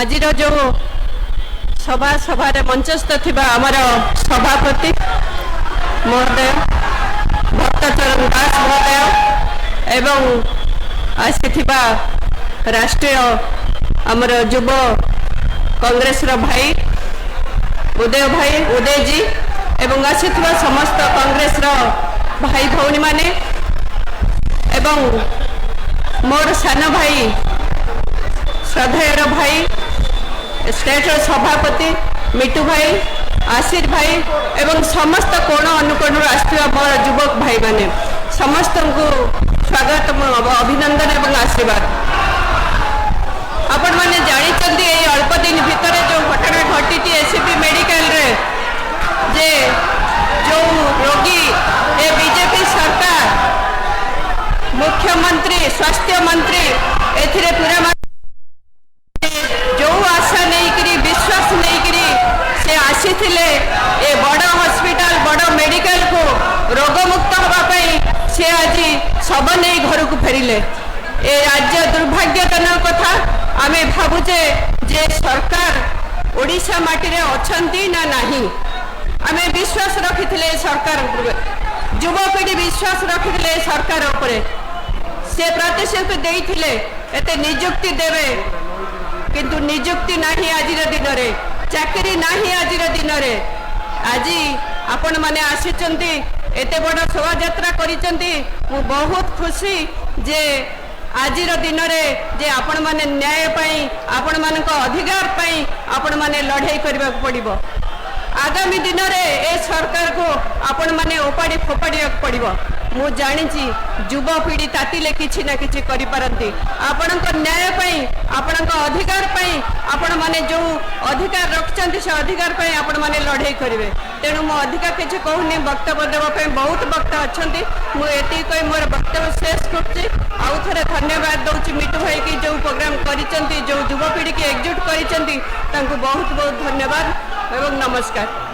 आज जो सभा मंचस्थ थिबा आमर सभापति महोदय भक्तचरण दास महोदय एवं आसीथिबा राष्ट्रीय आमर युव कांग्रेस भाई उदय जी एवं आसीथिबा समस्त कांग्रेस भाई भौणी माने एवं मोर सान भाई श्रद्धेय भाई स्टेट सभापति मिटू भाई आशीष भाई एवं समस्त कोण अनुकोण आसुवा मोर युवक भाई माने समस्त को स्वागत अभिनंदन एवं आशीर्वाद। आपण माने जानी अल्प दिन भितर जो घटना घटी एससीपी मेडिकल रे जे जो रोगी ए बीजेपी सरकार मुख्यमंत्री स्वास्थ्य मंत्री एथिरे पूरा जो आशा नहीं विश्वास नहीं से आसी थिले ए बड़ हॉस्पिटल बड़ मेडिकल को रोगमुक्त होगापाई से आज सब नहीं घर को फेरिले ए राज्य दुर्भाग्यजनक कथा आमे भावुचे जे सरकार ओडिशा माटी रे अछंती ना नहीं आमे विश्वास रखिथिले सरकार युवपीढ़ी विश्वास रखिथिले सरकार उपरे से प्रतिशत देइथिले एते नियुक्ति देवे किंतु नियुक्ति नहीं आज दिन रे चाकरी नहीं आज दिन रे आज आपण माने आसीचंती एते बड़ शोभा यात्रा करिचंती मु बहुत खुशी जे आज दिन रे जे आपण माने न्याय पाई आपण मानक अधिकार पाई आपण माने लड़ाई करबा पड़िबो आगामी दिन रे ए सरकार को आपण माने ओपाड़ी फोपाड़ी पड़िबो मु जानी युवपीढ़ी तातिले किछि ना किछि करि पारंती आपणक न्याय पाई आपणक अधिकार पाई आपण माने जो अधिकार रखचंती से अधिकार पाई आपण माने लड़ाई करिवे तेणु मो अधिकार किछि कहूनी वक्तव्य देवा पाई बहुत वक्त अछंती मु एति कोइ मोर वक्तव्य शेष करछि आउ थरे धन्यवाद दउछि मिटू भाई की जो प्रोग्राम करिचंती जो युवपीढ़ी की एकजुट करिचंती तांको बहुत बहुत धन्यवाद एवं नमस्कार।